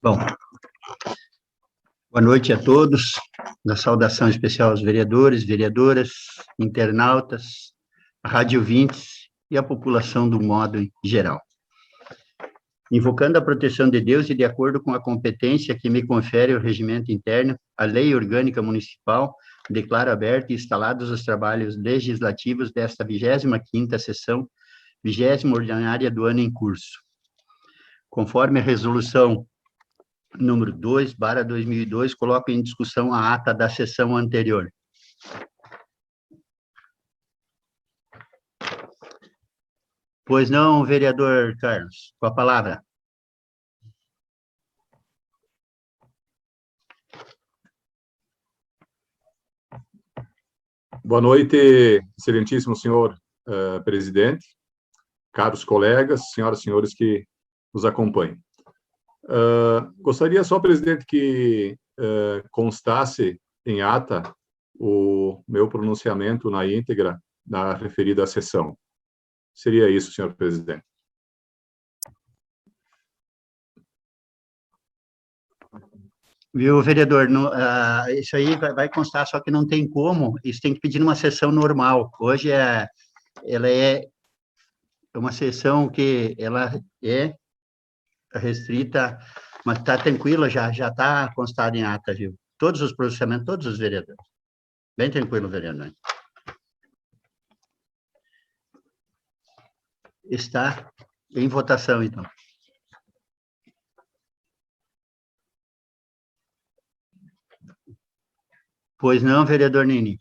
Bom, boa noite a todos. Uma saudação especial aos vereadores, vereadoras, internautas, rádio ouvintes e a população do modo em geral. Invocando a proteção de Deus e de acordo com a competência que me confere o regimento interno, a Lei Orgânica Municipal, declaro aberto e instalados os trabalhos legislativos desta 25ª sessão, 20ª ordinária do ano em curso. Conforme a resolução número 2/2002, coloco em discussão a ata da sessão anterior. Pois não, vereador Carlos, com a palavra. Boa noite, excelentíssimo senhor presidente, caros colegas, senhoras e senhores que nos acompanham. Gostaria só, presidente, que constasse em ata o meu pronunciamento na íntegra da referida sessão. Seria isso, senhor presidente. Viu, vereador, isso aí vai constar, só que não tem como, isso tem que pedir numa sessão normal. Hoje ela é uma sessão que ela é restrita, mas está tranquila, já está constado em ata, viu? Todos os processamentos, todos os vereadores. Bem tranquilo, vereador. Está em votação, então. Pois não, vereador Nini.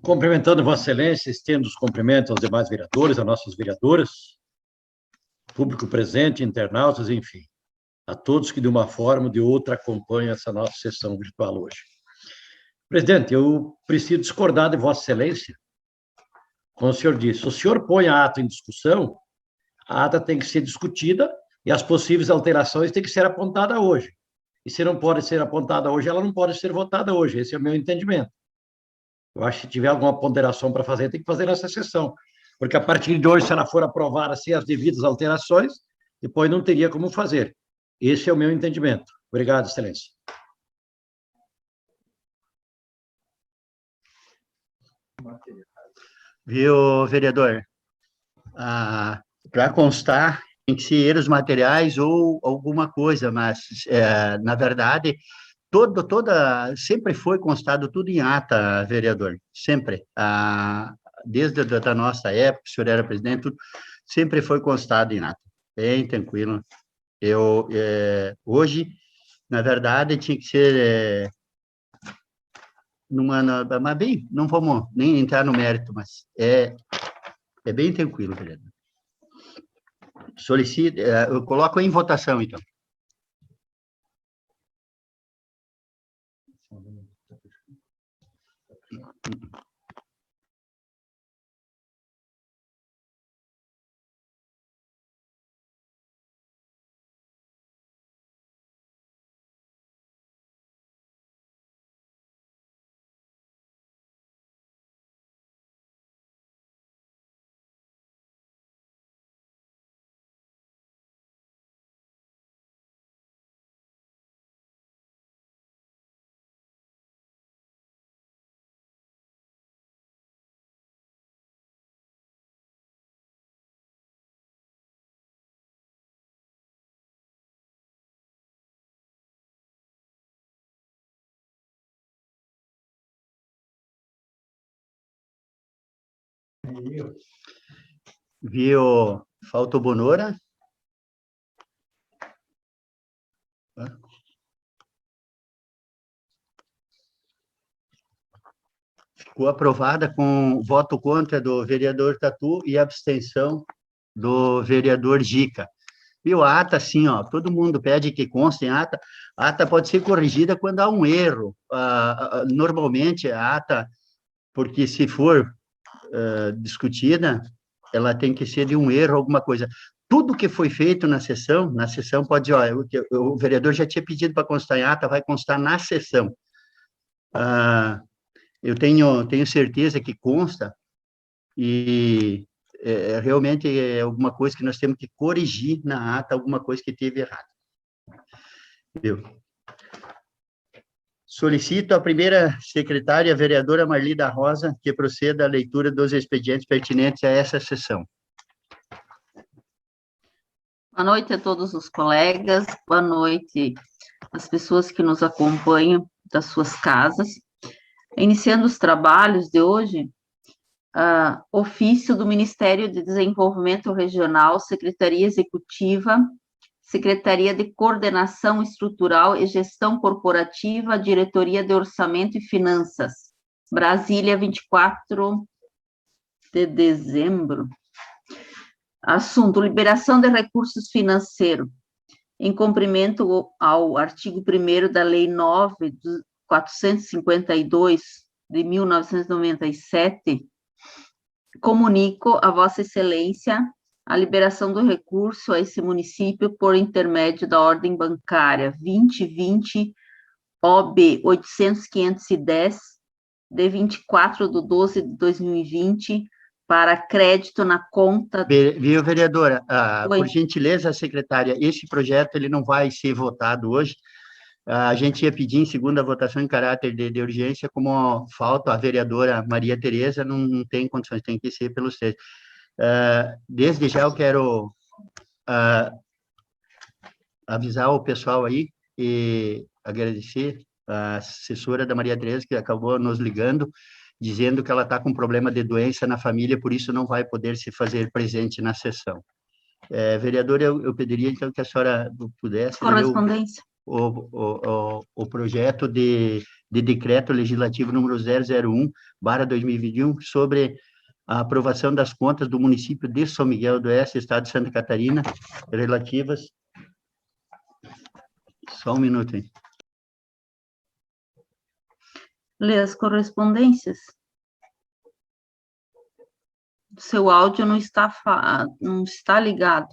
Cumprimentando Vossa Excelência, estendo os cumprimentos aos demais vereadores, às nossas vereadoras, público presente, internautas, enfim, a todos que de uma forma ou de outra acompanham essa nossa sessão virtual hoje. Presidente, eu preciso discordar de Vossa Excelência. Como o senhor disse, se o senhor põe a ata em discussão, a ata tem que ser discutida e as possíveis alterações têm que ser apontadas hoje. E se não pode ser apontada hoje, ela não pode ser votada hoje. Esse é o meu entendimento. Eu acho que se tiver alguma ponderação para fazer, tem que fazer nessa sessão. Porque a partir de hoje, se ela for aprovada sem as devidas alterações, depois não teria como fazer. Esse é o meu entendimento. Obrigado, Excelência. Viu, vereador? Para constar, tem que ser os materiais ou alguma coisa, mas, na verdade, sempre foi constado tudo em ata, vereador, sempre. Desde a nossa época, o senhor era presidente, tudo, sempre foi constado em ata. Bem tranquilo. Hoje, na verdade, tinha que ser... mas bem, não vamos nem entrar no mérito, mas é bem tranquilo, vereador. Solicito, eu coloco em votação, então. Viu? Falta o Bonora. Ficou aprovada com voto contra do vereador Tatu e abstenção do vereador Gica. Viu, a ata, assim, ó, todo mundo pede que conste em ata. A ata pode ser corrigida quando há um erro. Normalmente, a ata, porque se for discutida, ela tem que ser de um erro, alguma coisa. Tudo que foi feito na sessão pode dizer, ó, o vereador já tinha pedido para constar em ata, vai constar na sessão. Eu tenho certeza que consta, e realmente é alguma coisa que nós temos que corrigir na ata, alguma coisa que teve errado. Viu? Solicito à primeira secretária, a vereadora Marli da Rosa, que proceda à leitura dos expedientes pertinentes a essa sessão. Boa noite a todos os colegas, boa noite às pessoas que nos acompanham das suas casas. Iniciando os trabalhos de hoje, ofício do Ministério de Desenvolvimento Regional, Secretaria Executiva, Secretaria de Coordenação Estrutural e Gestão Corporativa, Diretoria de Orçamento e Finanças, Brasília, 24 de dezembro. Assunto: liberação de recursos financeiros, em cumprimento ao artigo 1º da Lei 9.452, de 1997, comunico a Vossa Excelência a liberação do recurso a esse município por intermédio da ordem bancária 2020 OB 800-510, de 24/12/2020, para crédito na conta... Viu, vereadora? Por gentileza, secretária, esse projeto ele não vai ser votado hoje. A gente ia pedir em segunda votação em caráter de urgência, como falta a vereadora Maria Tereza, não tem condições, tem que ser pelos três. Desde já eu quero avisar o pessoal aí e agradecer a assessora da Maria Tereza, que acabou nos ligando, dizendo que ela está com problema de doença na família, por isso não vai poder se fazer presente na sessão. Vereadora, eu pediria, então, que a senhora pudesse... Correspondência. O projeto de decreto legislativo número 001/2021 sobre a aprovação das contas do município de São Miguel do Oeste, estado de Santa Catarina, relativas... Só um minuto, hein? Lê as correspondências. Seu áudio não está ligado.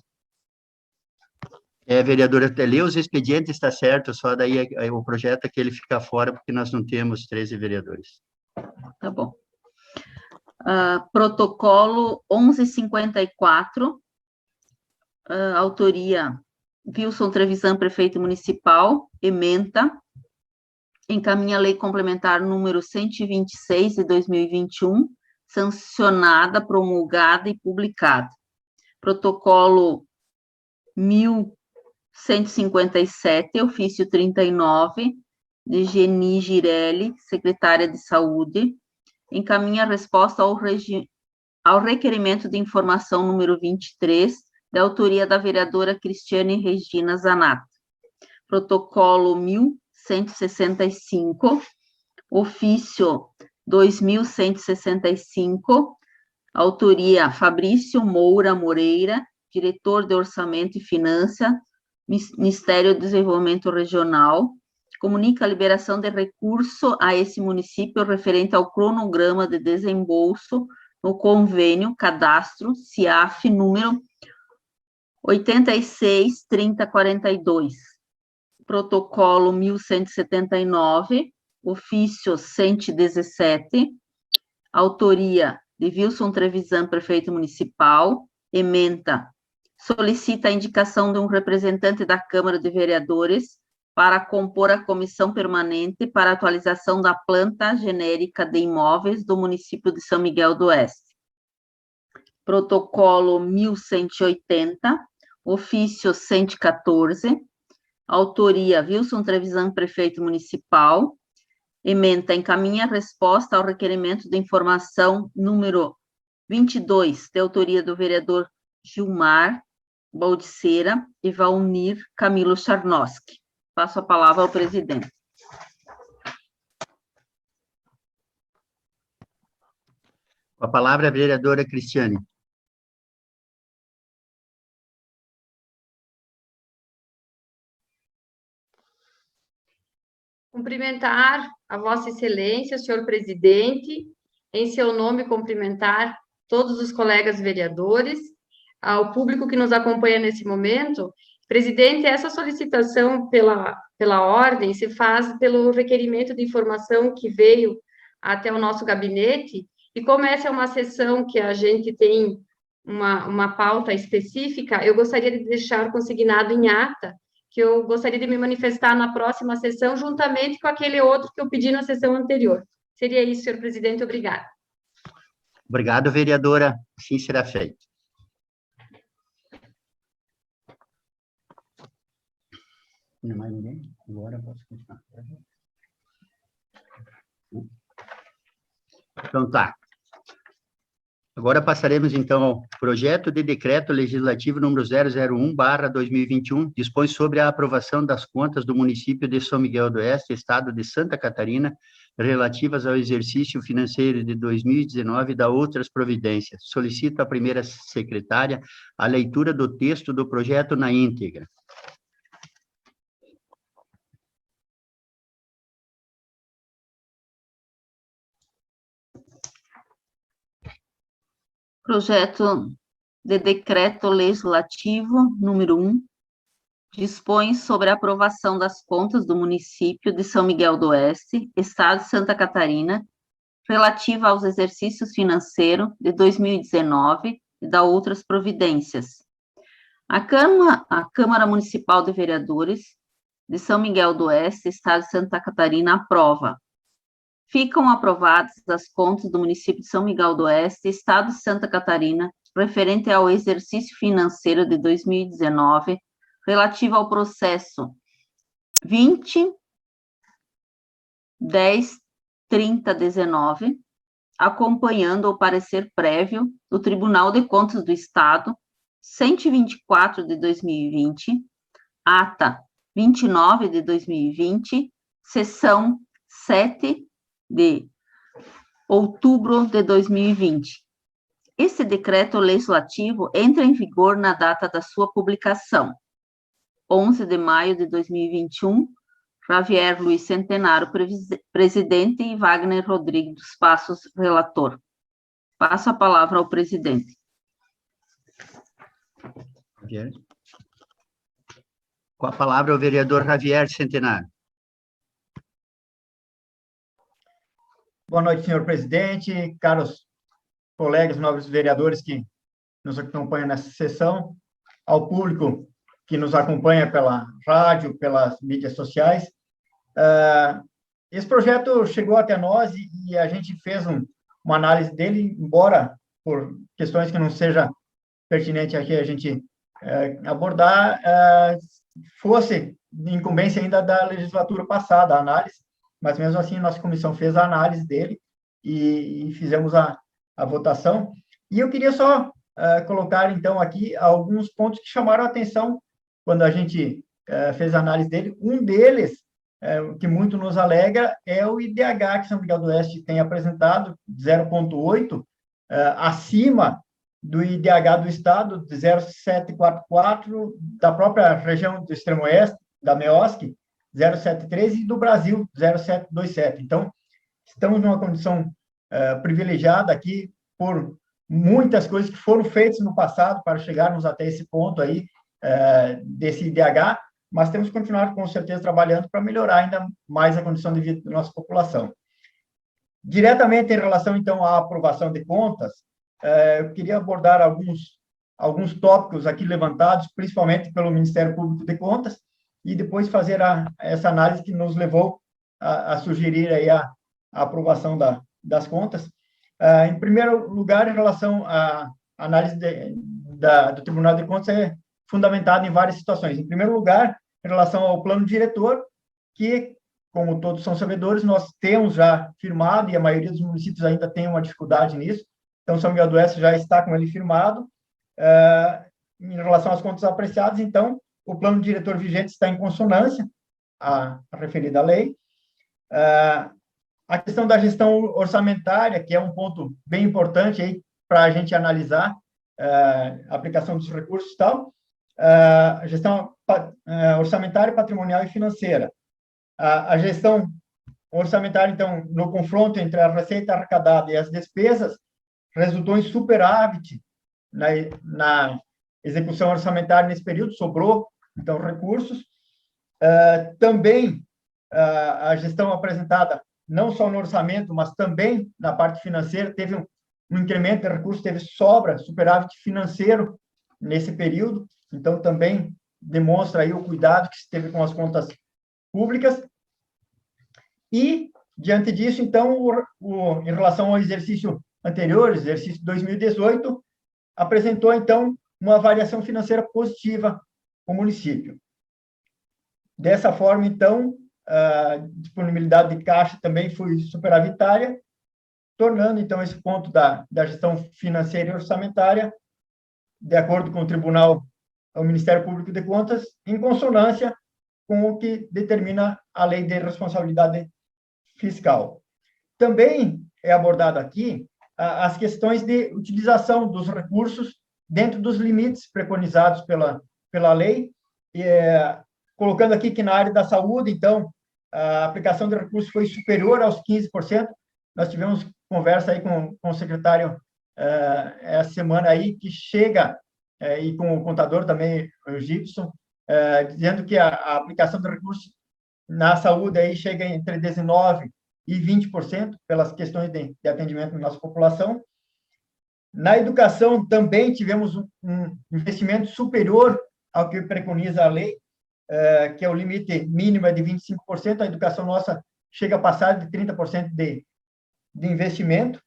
Vereadora, lê os expedientes, está certo, só daí o projeto é que ele fica fora, porque nós não temos 13 vereadores. Tá bom. Protocolo 1154, autoria Wilson Trevisan, prefeito municipal, ementa, encaminha a lei complementar número 126 de 2021, sancionada, promulgada e publicada. Protocolo 1157, ofício 39, de Geni Girelli, secretária de Saúde, encaminha a resposta ao requerimento de informação número 23, da autoria da vereadora Cristiane Regina Zanata. Protocolo 1165, ofício 2165, autoria Fabrício Moura Moreira, diretor de Orçamento e Finanças, Ministério do Desenvolvimento Regional, comunica a liberação de recurso a esse município referente ao cronograma de desembolso no convênio cadastro CIAF número 86-3042, protocolo 1179, ofício 117, autoria de Wilson Trevisan, prefeito municipal, ementa, solicita a indicação de um representante da Câmara de Vereadores para compor a comissão permanente para atualização da planta genérica de imóveis do município de São Miguel do Oeste. Protocolo 1180, ofício 114, autoria Wilson Trevisan, prefeito municipal, ementa, encaminha a resposta ao requerimento de informação número 22, de autoria do vereador Gilmar Baldiceira e Valnir Camilo Charnoski. Passo a palavra ao presidente. Com a palavra a vereadora Cristiane. Cumprimentar a Vossa Excelência, senhor presidente, em seu nome cumprimentar todos os colegas vereadores, ao público que nos acompanha nesse momento. Presidente, essa solicitação pela ordem se faz pelo requerimento de informação que veio até o nosso gabinete, e como essa é uma sessão que a gente tem uma pauta específica, eu gostaria de deixar consignado em ata que eu gostaria de me manifestar na próxima sessão, juntamente com aquele outro que eu pedi na sessão anterior. Seria isso, senhor presidente. Obrigada. Obrigado, vereadora. Assim será feito. Não mais ninguém? Agora posso continuar. Então, tá. Agora passaremos, então, ao projeto de decreto legislativo número 001/2021, dispõe sobre a aprovação das contas do município de São Miguel do Oeste, estado de Santa Catarina, relativas ao exercício financeiro de 2019 e da outras providências. Solicito à primeira secretária a leitura do texto do projeto na íntegra. Projeto de decreto legislativo número 1, dispõe sobre a aprovação das contas do município de São Miguel do Oeste, estado de Santa Catarina, relativa aos exercícios financeiros de 2019 e da outras providências. A Câmara Municipal de Vereadores de São Miguel do Oeste, estado de Santa Catarina, aprova. Ficam aprovadas as contas do município de São Miguel do Oeste, estado de Santa Catarina, referente ao exercício financeiro de 2019, relativo ao processo 20.10.30.19, acompanhando o parecer prévio do Tribunal de Contas do Estado, 124 de 2020, ata 29 de 2020, sessão 7 de outubro de 2020. Esse decreto legislativo entra em vigor na data da sua publicação, 11 de maio de 2021, Javier Luiz Centenário, presidente, e Wagner Rodrigues dos Passos, relator. Passo a palavra ao presidente. Com a palavra o vereador Javier Centenário. Boa noite, senhor presidente, caros colegas, novos vereadores que nos acompanham nessa sessão, ao público que nos acompanha pela rádio, pelas mídias sociais. Esse projeto chegou até nós e a gente fez uma análise dele, embora por questões que não seja pertinente aqui a gente abordar, fosse de incumbência ainda da legislatura passada a análise, mas mesmo assim nossa comissão fez a análise dele e fizemos a votação. E eu queria só colocar, então, aqui alguns pontos que chamaram a atenção quando a gente fez a análise dele. Um deles, que muito nos alegra, é o IDH que São Miguel do Oeste tem apresentado, 0,8, acima do IDH do Estado, de 0,744, da própria região do Extremo Oeste, da MEOSC, 0,73, e do Brasil, 0,727. Então, estamos numa condição privilegiada aqui por muitas coisas que foram feitas no passado para chegarmos até esse ponto aí, desse IDH, mas temos que continuar, com certeza, trabalhando para melhorar ainda mais a condição de vida da nossa população. Diretamente em relação, então, à aprovação de contas, eu queria abordar alguns tópicos aqui levantados, principalmente pelo Ministério Público de Contas, e depois fazer essa análise que nos levou a sugerir aí a aprovação das contas. Em primeiro lugar, em relação à análise do Tribunal de Contas, é fundamentada em várias situações. Em primeiro lugar, em relação ao plano diretor, que, como todos são sabedores, nós temos já firmado, e a maioria dos municípios ainda tem uma dificuldade nisso. Então, São Miguel do Oeste já está com ele firmado. Em relação às contas apreciadas, então, o plano diretor vigente está em consonância à referida lei. A questão da gestão orçamentária, que é um ponto bem importante aí para a gente analisar a aplicação dos recursos e tal. A gestão orçamentária, patrimonial e financeira. A gestão orçamentária, então, no confronto entre a receita arrecadada e as despesas, resultou em superávit na execução orçamentária nesse período, sobrou, então, recursos. Também a gestão apresentada, não só no orçamento, mas também na parte financeira, teve um incremento de recursos, teve sobra, superávit financeiro nesse período, então também demonstra aí o cuidado que se teve com as contas públicas. E, diante disso, então, em relação ao exercício anterior, exercício 2018, apresentou, então, uma variação financeira positiva o município. Dessa forma, então, a disponibilidade de caixa também foi superavitária, tornando, então, esse ponto da gestão financeira e orçamentária, de acordo com o Tribunal, o Ministério Público de Contas, em consonância com o que determina a Lei de Responsabilidade Fiscal. Também é abordado aqui as questões de utilização dos recursos dentro dos limites preconizados pela lei, colocando aqui que na área da saúde, então, a aplicação de recursos foi superior aos 15%. Nós tivemos conversa aí com o secretário essa semana aí, que chega, e com o contador também, o Gibson, dizendo que a aplicação de recursos na saúde aí chega entre 19% e 20%, pelas questões de atendimento da nossa população. Na educação, também tivemos um investimento superior ao que preconiza a lei, que é o limite mínimo de 25%, a educação nossa chega a passar de 30% de investimento.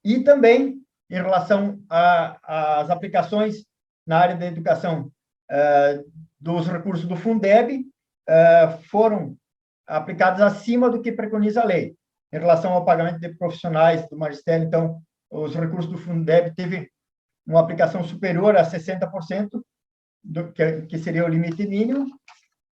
E também, em relação às aplicações na área da educação dos recursos do Fundeb, foram aplicados acima do que preconiza a lei. Em relação ao pagamento de profissionais do magistério, então, os recursos do Fundeb teve uma aplicação superior a 60%, que seria o limite mínimo.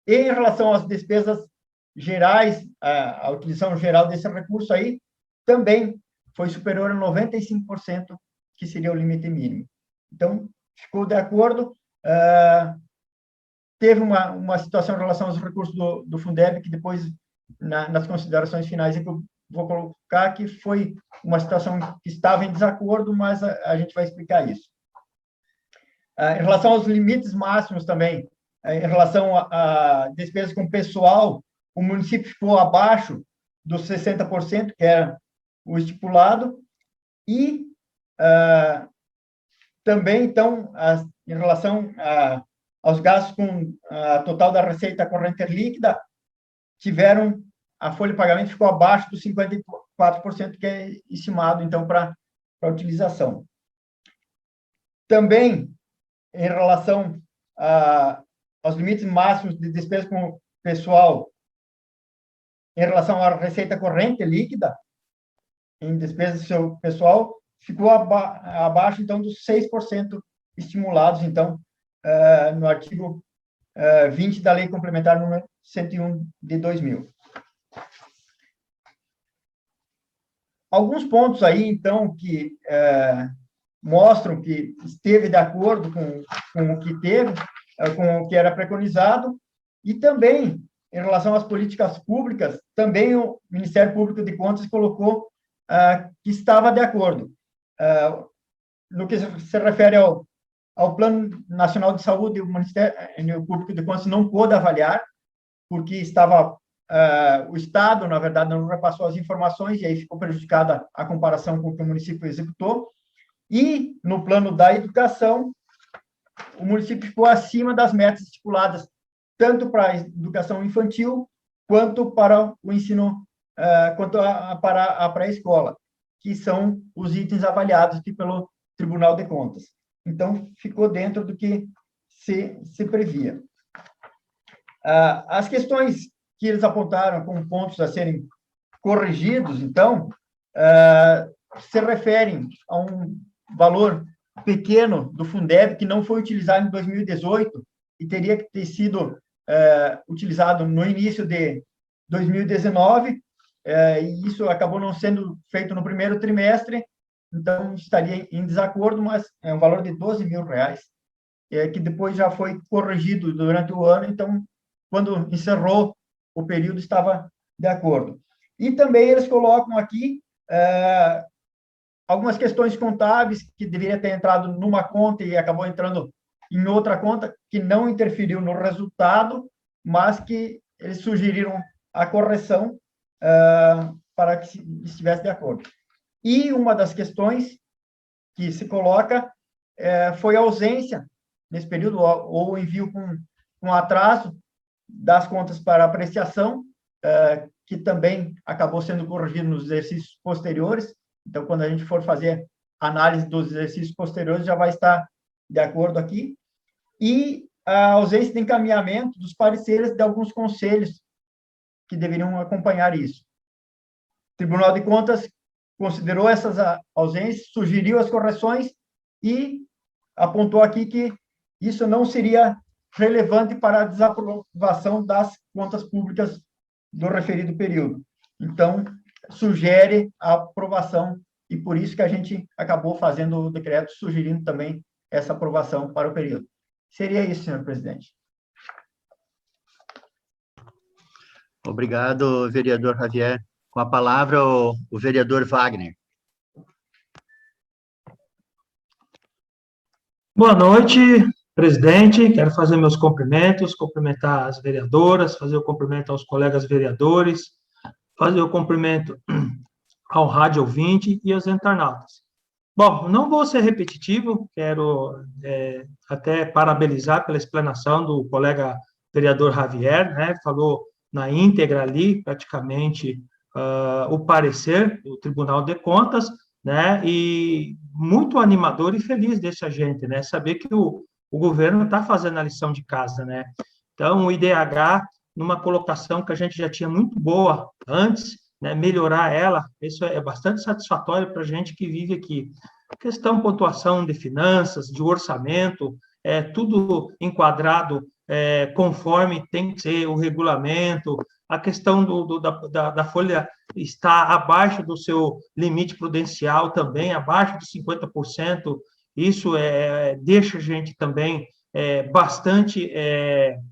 E em relação às despesas gerais, a utilização geral desse recurso aí, também foi superior a 95%, que seria o limite mínimo. Então, ficou de acordo. Teve uma situação em relação aos recursos do Fundeb, que depois, nas considerações finais, que eu vou colocar, que foi uma situação que estava em desacordo, mas a gente vai explicar isso. Em relação aos limites máximos também, em relação a despesas com pessoal, o município ficou abaixo dos 60%, que era o estipulado, e também, então, em relação aos gastos com a total da receita corrente líquida, a folha de pagamento ficou abaixo dos 54%, que é estimado, então, para utilização. Também, em relação aos limites máximos de despesa com pessoal, em relação à receita corrente líquida, em despesa do seu pessoal, ficou abaixo, então, dos 6% estimulados, então, no artigo 20 da Lei Complementar número 101 de 2000. Alguns pontos aí, então, que mostram que esteve de acordo com o que teve, com o que era preconizado, e também, em relação às políticas públicas, também o Ministério Público de Contas colocou que estava de acordo. No que se refere ao Plano Nacional de Saúde, o Ministério Público de Contas não pôde avaliar, porque o Estado, na verdade, não repassou as informações, e aí ficou prejudicada a comparação com o que o município executou. E, no plano da educação, o município ficou acima das metas estipuladas, tanto para a educação infantil, quanto para o ensino, quanto para a pré-escola, que são os itens avaliados aqui pelo Tribunal de Contas. Então, ficou dentro do que se previa. As questões que eles apontaram como pontos a serem corrigidos, então, se referem a um valor pequeno do Fundeb, que não foi utilizado em 2018 e teria que ter sido utilizado no início de 2019, e isso acabou não sendo feito no primeiro trimestre, então estaria em desacordo, mas é um valor de R$12 mil, que depois já foi corrigido durante o ano, então, quando encerrou o período, estava de acordo. E também eles colocam aqui algumas questões contábeis que deveria ter entrado numa conta e acabou entrando em outra conta, que não interferiu no resultado, mas que eles sugeriram a correção para que estivesse de acordo. E uma das questões que se coloca foi a ausência, nesse período, ou o envio com atraso das contas para apreciação, que também acabou sendo corrigido nos exercícios posteriores. Então, quando a gente for fazer análise dos exercícios posteriores, já vai estar de acordo aqui. E a ausência de encaminhamento dos pareceres de alguns conselhos que deveriam acompanhar isso. O Tribunal de Contas considerou essas ausências, sugeriu as correções e apontou aqui que isso não seria relevante para a desaprovação das contas públicas do referido período. Então, sugere a aprovação, e por isso que a gente acabou fazendo o decreto, sugerindo também essa aprovação para o período. Seria isso, senhor presidente. Obrigado, vereador Javier. Com a palavra, o vereador Wagner. Boa noite, presidente. Quero fazer meus cumprimentos, cumprimentar as vereadoras, fazer o cumprimento aos colegas vereadores, fazer o cumprimento ao rádio ouvinte e aos internautas. Bom, não vou ser repetitivo, quero até parabenizar pela explanação do colega vereador Javier, né, falou na íntegra ali, praticamente, o parecer do Tribunal de Contas, né, e muito animador e feliz deixa a gente, né, saber que o governo está fazendo a lição de casa, né. Então, o IDH, numa colocação que a gente já tinha muito boa antes, né, melhorar ela, isso é bastante satisfatório para a gente que vive aqui. Questão, pontuação de finanças, de orçamento, tudo enquadrado conforme tem que ser o regulamento, a questão da folha está abaixo do seu limite prudencial também, abaixo de 50%, isso deixa a gente também bastante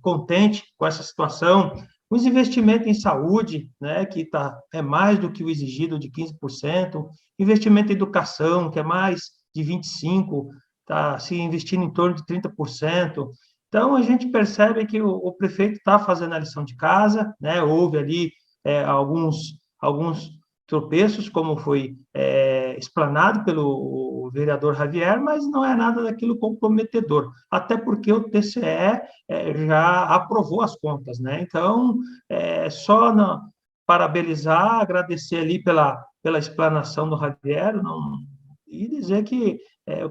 contente com essa situação. Os investimentos em saúde, né, que é mais do que o exigido de 15%, investimento em educação, que é mais de 25%, está se investindo em torno de 30%. Então, a gente percebe que o prefeito está fazendo a lição de casa, né, houve ali alguns tropeços, como foi explanado pelo vereador Javier, mas não é nada daquilo comprometedor, até porque o TCE já aprovou as contas, né? Então, só parabenizar, agradecer ali pela explanação do Javier, e dizer que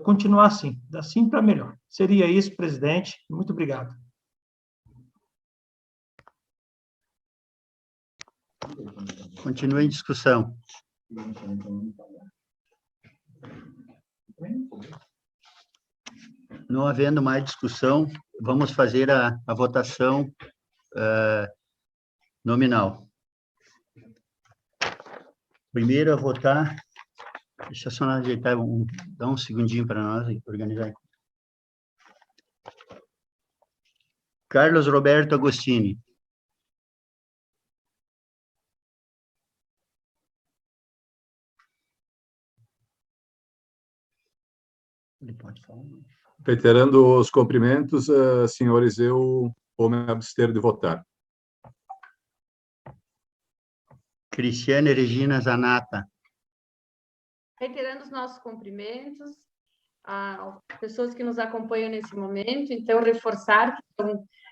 continuar assim para melhor. Seria isso, presidente. Muito obrigado. Continua em discussão. Não havendo mais discussão, vamos fazer a votação nominal. Primeiro a votar, deixa eu só ajeitar, dá um segundinho para nós organizar. Carlos Roberto Agostini. Ele pode falar. Reiterando os cumprimentos, senhores, eu vou me abster de votar. Cristiane Regina Zanata. Reiterando os nossos cumprimentos às pessoas que nos acompanham nesse momento, então, reforçar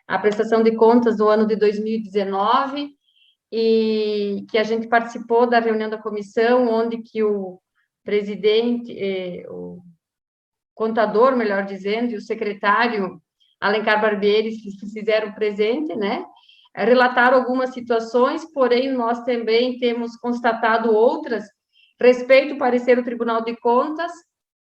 a prestação de contas do ano de 2019 e que a gente participou da reunião da comissão, onde que o presidente, o contador, melhor dizendo, e o secretário Alencar Barbieri se fizeram presente, né? Relataram algumas situações, porém, nós também temos constatado outras. Respeito o parecer do Tribunal de Contas,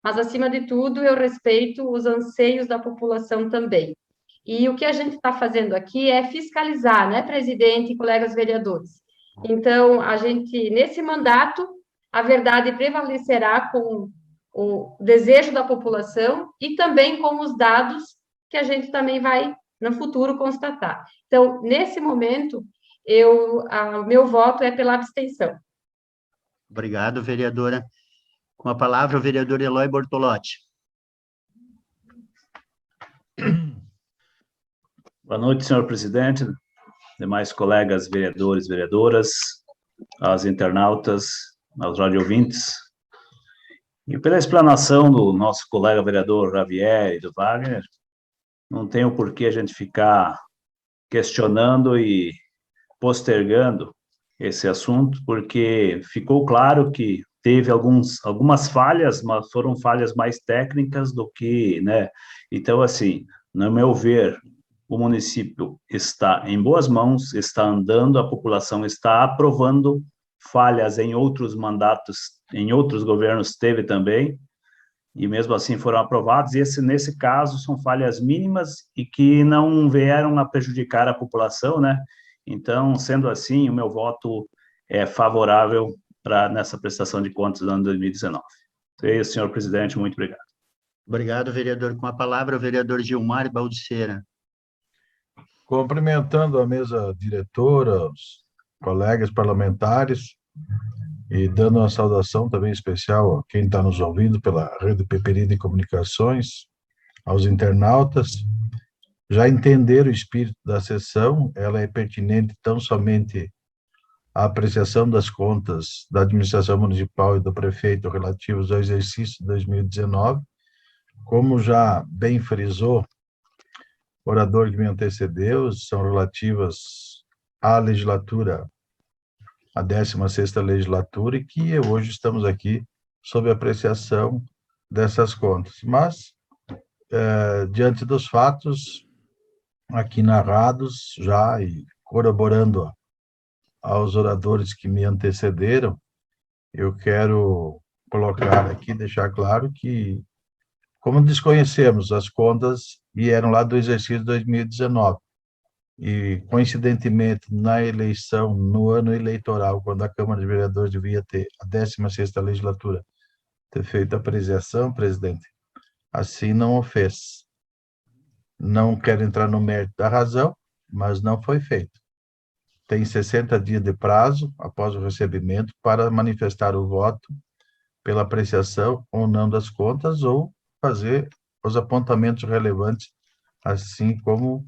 mas, acima de tudo, eu respeito os anseios da população também. E o que a gente está fazendo aqui é fiscalizar, né, presidente e colegas vereadores? Então, a gente, nesse mandato, a verdade prevalecerá com o desejo da população e também com os dados que a gente também vai, no futuro, constatar. Então, nesse momento, meu voto é pela abstenção. Obrigado, vereadora. Com a palavra, o vereador Eloy Bortolotti. Boa noite, senhor presidente, demais colegas vereadores, vereadoras. aos internautas, aos radiovintes, e pela explanação do nosso colega vereador Javier e do Wagner, não tem o porquê a gente ficar questionando e postergando esse assunto, porque ficou claro que teve algumas falhas, mas foram falhas mais técnicas do que, né? Então, assim, no meu ver, o município está em boas mãos, está andando, a população está aprovando falhas em outros mandatos, em outros governos teve também, e mesmo assim foram aprovados, e nesse caso são falhas mínimas e que não vieram a prejudicar a população, né? Então, sendo assim, o meu voto é favorável nessa prestação de contas do ano 2019. É isso, senhor presidente, muito obrigado. Obrigado, vereador. Com a palavra, o vereador Gilmar Baldiceira. Cumprimentando a mesa diretora, os colegas parlamentares, e dando uma saudação também especial a quem está nos ouvindo pela Rede Peperi de Comunicações, aos internautas. Já entenderam o espírito da sessão, ela é pertinente tão somente à apreciação das contas da administração municipal e do prefeito relativos ao exercício de 2019, como já bem frisou o orador que me antecedeu, são relativas à legislatura, a 16ª legislatura, e que hoje estamos aqui sob apreciação dessas contas. Mas, diante dos fatos aqui narrados já e corroborando aos oradores que me antecederam, eu quero colocar aqui, deixar claro que, como desconhecemos, as contas vieram lá do exercício 2019, e, coincidentemente, na eleição, no ano eleitoral, quando a Câmara de Vereadores devia ter a 16ª legislatura, ter feito a apreciação, presidente, assim não o fez. Não quero entrar no mérito da razão, mas não foi feito. Tem 60 dias de prazo, após o recebimento, para manifestar o voto pela apreciação ou não das contas, ou fazer os apontamentos relevantes, assim como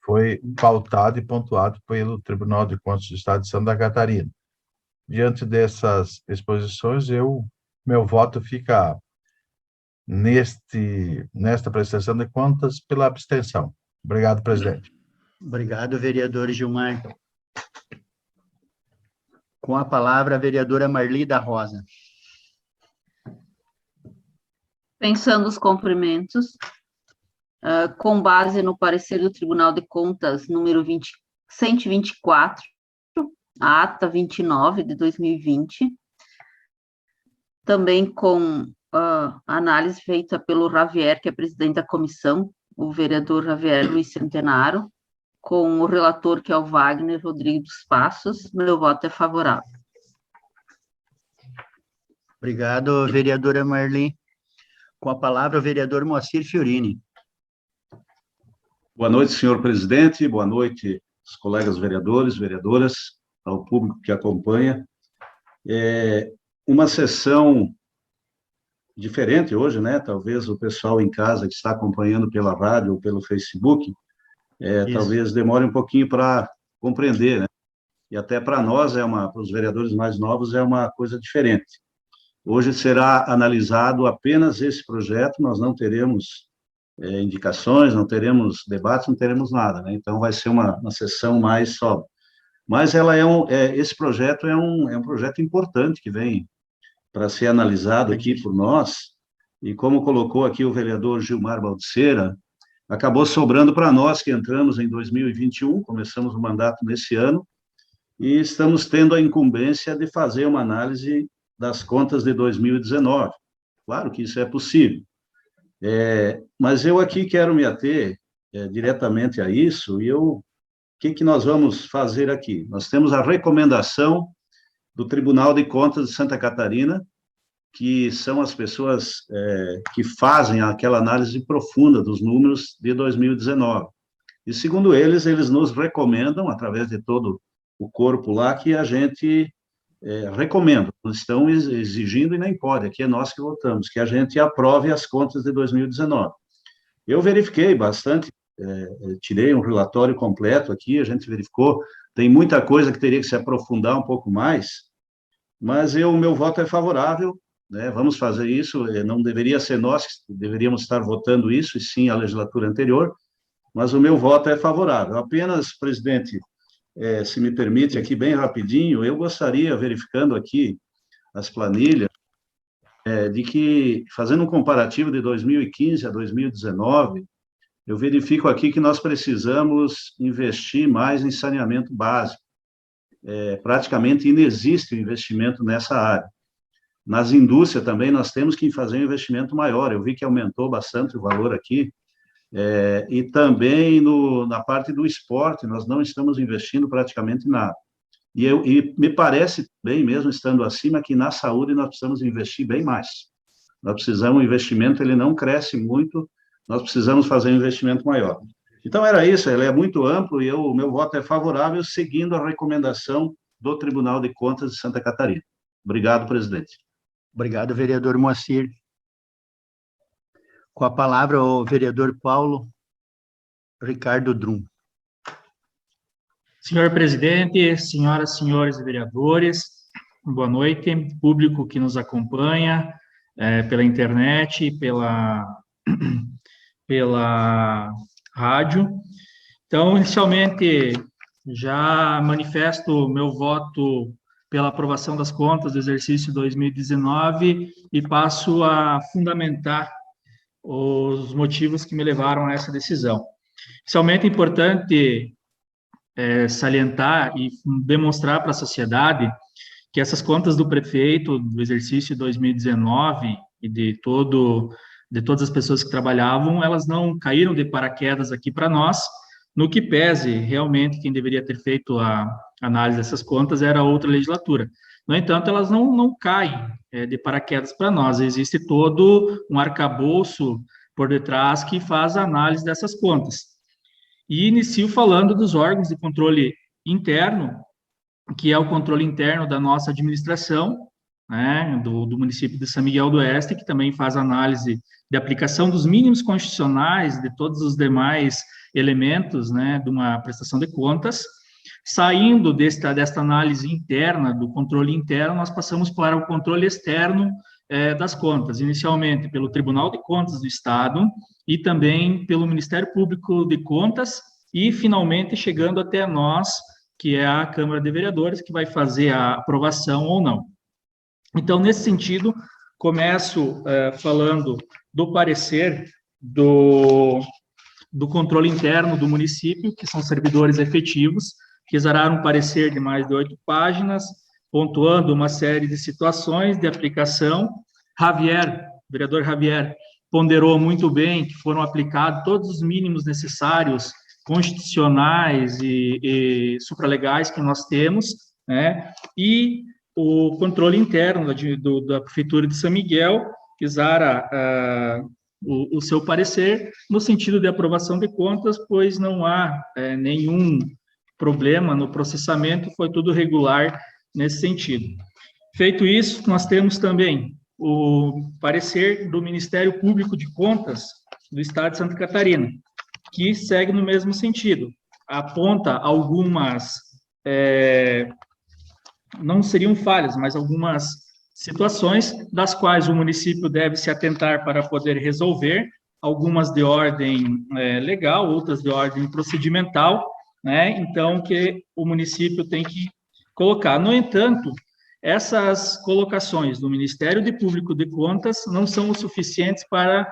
foi pautado e pontuado pelo Tribunal de Contas do Estado de Santa Catarina. Diante dessas exposições, meu voto fica nesta prestação de contas pela abstenção. Obrigado, presidente. Obrigado, vereador Gilmar. Com a palavra, a vereadora Marli da Rosa. Pensando os cumprimentos, com base no parecer do Tribunal de Contas número 124, a ata 29 de 2020, também com análise feita pelo Javier, que é presidente da comissão, o vereador Javier Luiz Centenaro, com o relator, que é o Wagner Rodrigues dos Passos, meu voto é favorável. Obrigado, vereadora Marli. Com a palavra, o vereador Moacir Fiorini. Boa noite, senhor presidente, boa noite, os colegas vereadores, vereadoras, ao público que acompanha. Uma sessão diferente hoje, né? Talvez o pessoal em casa que está acompanhando pela rádio ou pelo Facebook, talvez demore um pouquinho para compreender, né? E até para nós, para os vereadores mais novos, é uma coisa diferente. Hoje será analisado apenas esse projeto, nós não teremos indicações, não teremos debates, não teremos nada, né? Então vai ser uma sessão mais sóbria. Mas ela esse projeto é um projeto importante que vem para ser analisado aqui por nós, e como colocou aqui o vereador Gilmar Baldiceira, acabou sobrando para nós que entramos em 2021, começamos o mandato nesse ano, e estamos tendo a incumbência de fazer uma análise das contas de 2019. Claro que isso é possível. Mas eu aqui quero me ater diretamente a isso, e o que nós vamos fazer aqui? Nós temos a recomendação do Tribunal de Contas de Santa Catarina, que são as pessoas que fazem aquela análise profunda dos números de 2019. E, segundo eles nos recomendam, através de todo o corpo lá, que a gente recomenda, não estão exigindo e nem pode, aqui é nós que votamos, que a gente aprove as contas de 2019. Eu verifiquei bastante, tirei um relatório completo aqui, a gente verificou tem muita coisa que teria que se aprofundar um pouco mais, mas o meu voto é favorável, né? Vamos fazer isso, não deveria ser nós que deveríamos estar votando isso, e sim a legislatura anterior, mas o meu voto é favorável. Apenas, presidente, se me permite aqui bem rapidinho, eu gostaria, verificando aqui as planilhas, de que, fazendo um comparativo de 2015 a 2019, eu verifico aqui que nós precisamos investir mais em saneamento básico. Praticamente inexiste o investimento nessa área. Nas indústrias também nós temos que fazer um investimento maior, eu vi que aumentou bastante o valor aqui, e também na parte do esporte, nós não estamos investindo praticamente nada. E me parece bem, mesmo estando acima, que na saúde nós precisamos investir bem mais. Nós precisamos, o investimento ele não cresce muito, nós precisamos fazer um investimento maior. Então, era isso, ele é muito amplo e o meu voto é favorável, seguindo a recomendação do Tribunal de Contas de Santa Catarina. Obrigado, presidente. Obrigado, vereador Moacir. Com a palavra, o vereador Paulo Ricardo Drum. Senhor presidente, senhoras e senhores vereadores, boa noite, público que nos acompanha pela internet e pela rádio. Então, inicialmente, já manifesto meu voto pela aprovação das contas do exercício 2019 e passo a fundamentar os motivos que me levaram a essa decisão. Inicialmente, é importante salientar e demonstrar para a sociedade que essas contas do prefeito do exercício 2019 e de todas as pessoas que trabalhavam, elas não caíram de paraquedas aqui para nós, no que pese, realmente, quem deveria ter feito a análise dessas contas era outra legislatura. No entanto, elas não caem de paraquedas para nós, existe todo um arcabouço por detrás que faz a análise dessas contas. E inicio falando dos órgãos de controle interno, que é o controle interno da nossa administração, né, do município de São Miguel do Oeste, que também faz análise de aplicação dos mínimos constitucionais, de todos os demais elementos, né, de uma prestação de contas. Saindo desta análise interna, do controle interno, nós passamos para o controle externo das contas, inicialmente pelo Tribunal de Contas do Estado e também pelo Ministério Público de Contas e, finalmente, chegando até nós, que é a Câmara de Vereadores, que vai fazer a aprovação ou não. Então, nesse sentido, começo falando do parecer do controle interno do município, que são servidores efetivos, que exararam um parecer de mais de 8 páginas, pontuando uma série de situações de aplicação. O vereador Javier, ponderou muito bem que foram aplicados todos os mínimos necessários, constitucionais e supralegais que nós temos, né? E o controle interno da Prefeitura de São Miguel exara o seu parecer no sentido de aprovação de contas, pois não há nenhum problema no processamento, foi tudo regular nesse sentido. Feito isso, nós temos também o parecer do Ministério Público de Contas do Estado de Santa Catarina, que segue no mesmo sentido, aponta algumas, não seriam falhas, mas algumas situações das quais o município deve se atentar para poder resolver, algumas de ordem legal, outras de ordem procedimental, né? Então, que o município tem que colocar. No entanto, essas colocações do Ministério Público de Contas não são o suficientes para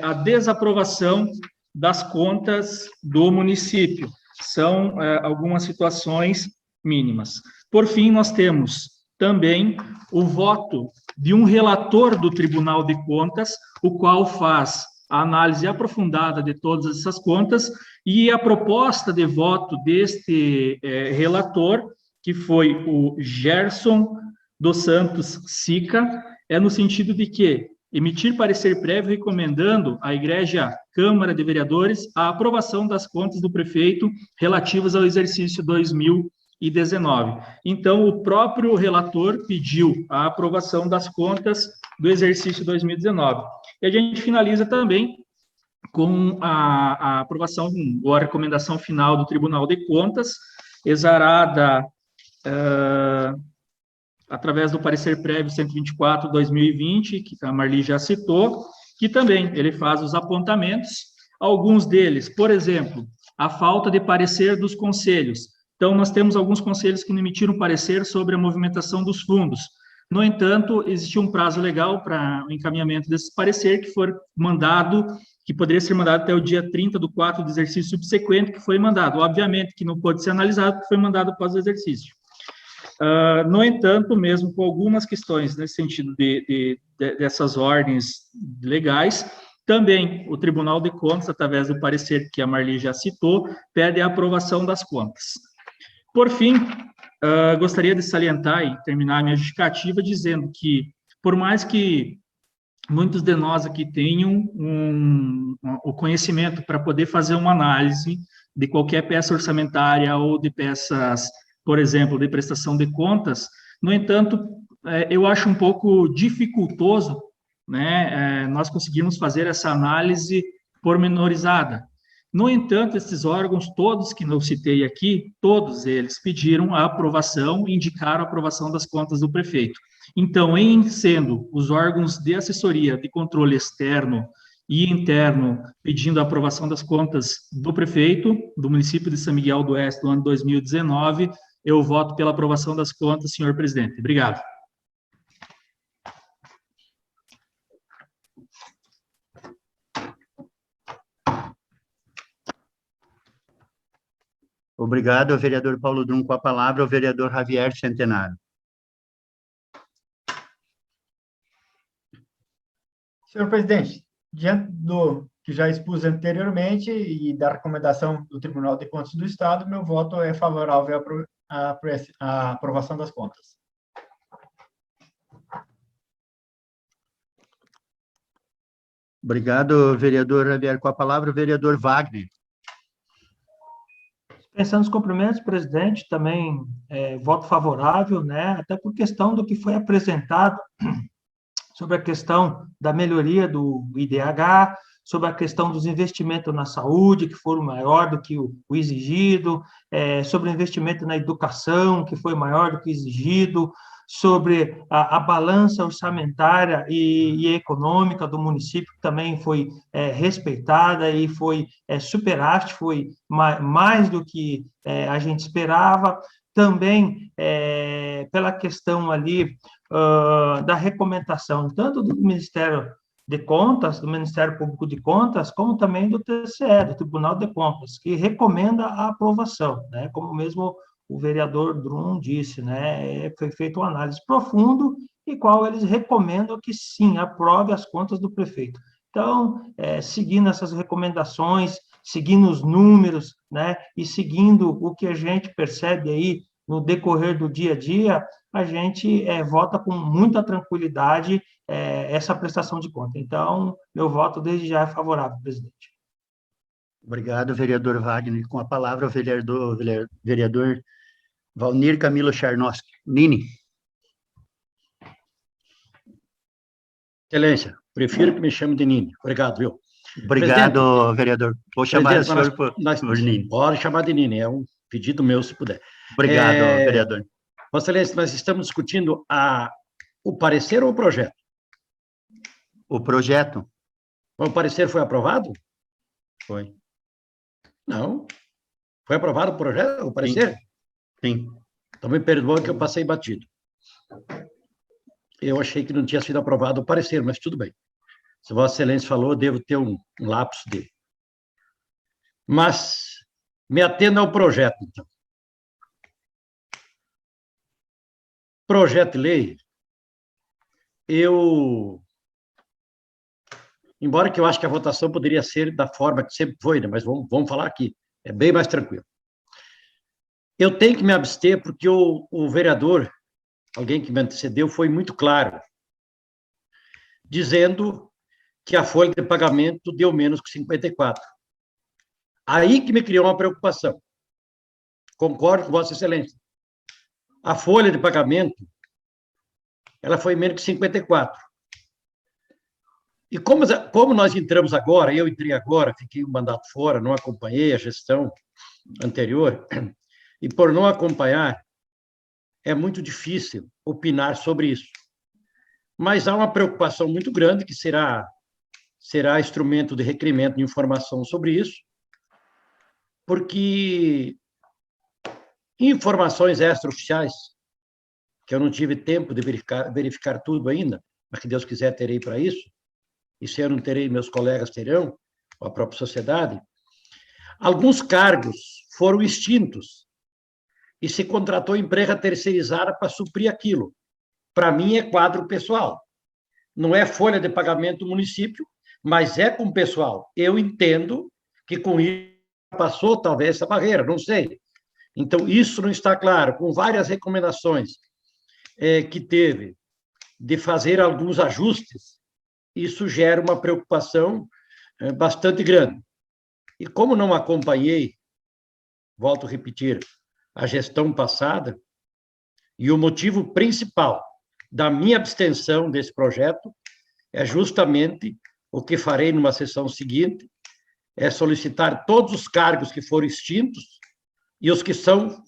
a desaprovação das contas do município. São algumas situações mínimas. Por fim, nós temos também o voto de um relator do Tribunal de Contas, o qual faz a análise aprofundada de todas essas contas, e a proposta de voto deste relator, que foi o Gerson dos Santos Sica, é no sentido de que emitir parecer prévio recomendando à Igreja Câmara de Vereadores a aprovação das contas do prefeito relativas ao exercício 2019. Então, o próprio relator pediu a aprovação das contas do exercício 2019. E a gente finaliza também com a aprovação ou a recomendação final do Tribunal de Contas, exarada através do parecer prévio 124/2020, que a Marli já citou, que também ele faz os apontamentos, alguns deles, por exemplo, a falta de parecer dos conselhos. Então, nós temos alguns conselhos que não emitiram parecer sobre a movimentação dos fundos. No entanto, existia um prazo legal para o encaminhamento desse parecer, que foi mandado, que poderia ser mandado até o dia 30/4 do exercício subsequente, que foi mandado. Obviamente que não pode ser analisado, porque foi mandado após o exercício. No entanto, mesmo com algumas questões nesse sentido dessas ordens legais, também o Tribunal de Contas, através do parecer que a Marli já citou, pede a aprovação das contas. Por fim, gostaria de salientar e terminar a minha justificativa dizendo que, por mais que muitos de nós aqui tenham o conhecimento para poder fazer uma análise de qualquer peça orçamentária ou de peças, por exemplo, de prestação de contas, no entanto, eu acho um pouco dificultoso, né, nós conseguirmos fazer essa análise pormenorizada. No entanto, esses órgãos, todos que eu citei aqui, todos eles pediram a aprovação, indicaram a aprovação das contas do prefeito. Então, em sendo os órgãos de assessoria de controle externo e interno pedindo a aprovação das contas do prefeito, do município de São Miguel do Oeste, do ano 2019, eu voto pela aprovação das contas, senhor presidente. Obrigado. Obrigado, ao vereador Paulo Drum. Com a palavra, o vereador Javier Centenário. Senhor presidente, diante do que já expus anteriormente e da recomendação do Tribunal de Contas do Estado, meu voto é favorável à aprovação das contas. Obrigado, vereador Javier. Com a palavra, o vereador Wagner. Pensando nos cumprimentos, presidente, também voto favorável, né, até por questão do que foi apresentado sobre a questão da melhoria do IDH, sobre a questão dos investimentos na saúde, que foram maior do que o exigido, sobre o investimento na educação, que foi maior do que o exigido, sobre a balança orçamentária e econômica do município, que também foi respeitada e foi superávit, foi mais do que a gente esperava. Também pela questão ali da recomendação, tanto do Ministério de Contas, do Ministério Público de Contas, como também do TCE, do Tribunal de Contas, que recomenda a aprovação, né, como mesmo o vereador Drum disse, né, foi feita uma análise profunda e qual eles recomendam que sim, aprove as contas do prefeito. Então, seguindo essas recomendações, seguindo os números, né, e seguindo o que a gente percebe aí no decorrer do dia a dia, a gente vota com muita tranquilidade essa prestação de conta. Então, meu voto desde já é favorável, presidente. Obrigado, vereador Wagner. Com a palavra, o vereador Valnir Camilo Charnoski. Nini. Excelência, prefiro que me chame de Nini. Obrigado, viu? Obrigado, presidente, vereador. Vou chamar o senhor por Nini. Pode chamar de Nini, é um pedido meu, se puder. Obrigado, vereador. Vossa Excelência, nós estamos discutindo o parecer ou o projeto? O projeto. O parecer foi aprovado? Foi. Não. Foi aprovado o projeto, o parecer? Sim. Então, me perdoa que eu passei batido. Eu achei que não tinha sido aprovado o parecer, mas tudo bem. Se Vossa Excelência falou, eu devo ter um lapso dele. Mas, me atendo ao projeto, então. Projeto de lei, embora que eu acho que a votação poderia ser da forma que sempre foi, né? Mas vamos falar aqui, é bem mais tranquilo. Eu tenho que me abster porque o vereador, alguém que me antecedeu, foi muito claro, dizendo que a folha de pagamento deu menos que 54. Aí que me criou uma preocupação. Concordo com Vossa Excelência. A folha de pagamento, ela foi menos que 54. E como nós entramos agora, eu entrei agora, fiquei um mandato fora, não acompanhei a gestão anterior, e por não acompanhar, é muito difícil opinar sobre isso. Mas há uma preocupação muito grande, que será instrumento de requerimento de informação sobre isso, porque informações extraoficiais, que eu não tive tempo de verificar tudo ainda, mas que Deus quiser terei para isso, e se eu não terei, meus colegas terão, ou a própria sociedade, alguns cargos foram extintos e se contratou empresa terceirizada para suprir aquilo. Para mim, é quadro pessoal. Não é folha de pagamento do município, mas é com pessoal. Eu entendo que com isso passou talvez essa barreira, não sei. Então, isso não está claro. Com várias recomendações que teve de fazer alguns ajustes, isso gera uma preocupação bastante grande. E como não acompanhei, volto a repetir, a gestão passada, e o motivo principal da minha abstenção desse projeto é justamente o que farei numa sessão seguinte, é solicitar todos os cargos que foram extintos e os que estão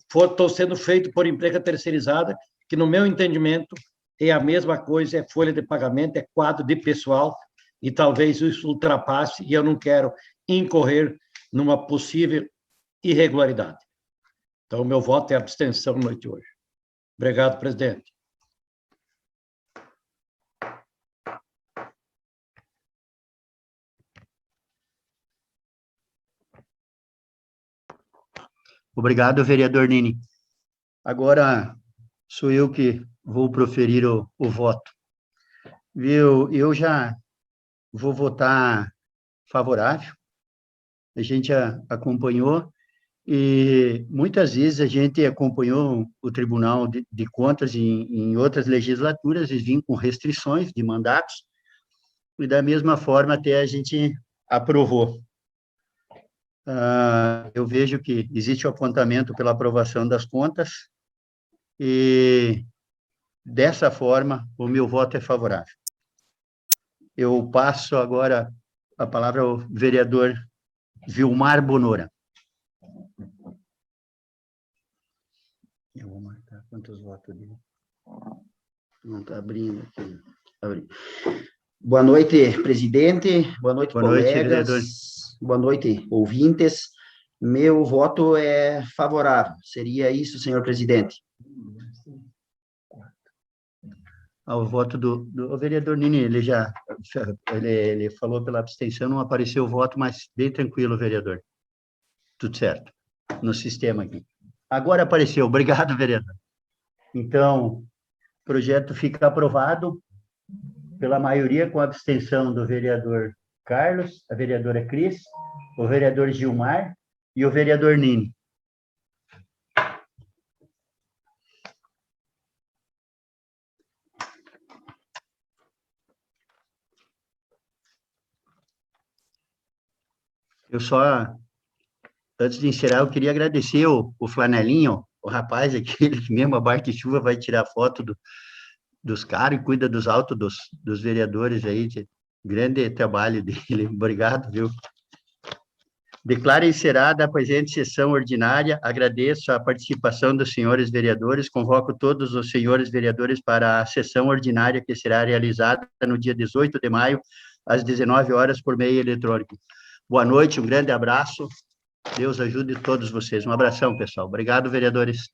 sendo feitos por empresa terceirizada, que, no meu entendimento, é a mesma coisa, é folha de pagamento, é quadro de pessoal, e talvez isso ultrapasse, e eu não quero incorrer numa possível irregularidade. Então, o meu voto é abstenção na noite de hoje. Obrigado, presidente. Obrigado, vereador Nini. Agora sou eu que vou proferir o voto. Viu? Eu já vou votar favorável. A gente acompanhou e muitas vezes a gente acompanhou o Tribunal de Contas em outras legislaturas e vinha com restrições de mandatos e da mesma forma até a gente aprovou. Eu vejo que existe o apontamento pela aprovação das contas e, dessa forma, o meu voto é favorável. Eu passo agora a palavra ao vereador Vilmar Bonora. Eu vou marcar quantos votos dele. Não está abrindo aqui. Boa noite, presidente. Boa noite, colegas. Vereador. Boa noite, ouvintes. Meu voto é favorável. Seria isso, senhor presidente. O voto do vereador Nini, ele falou pela abstenção, não apareceu o voto, mas bem tranquilo, vereador. Tudo certo, no sistema aqui. Agora apareceu, obrigado, vereador. Então, o projeto fica aprovado pela maioria, com a abstenção do vereador Carlos, a vereadora Cris, o vereador Gilmar e o vereador Nini. Eu só, antes de encerrar, eu queria agradecer o Flanelinho, o rapaz, aquele que mesmo a barca de chuva vai tirar foto dos caras e cuida dos autos dos vereadores aí, grande trabalho dele, obrigado, viu? Declaro encerrada a presente sessão ordinária, agradeço a participação dos senhores vereadores, convoco todos os senhores vereadores para a sessão ordinária que será realizada no dia 18 de maio, às 19 horas, por meio eletrônico. Boa noite, um grande abraço, Deus ajude todos vocês, um abração, pessoal. Obrigado, vereadores.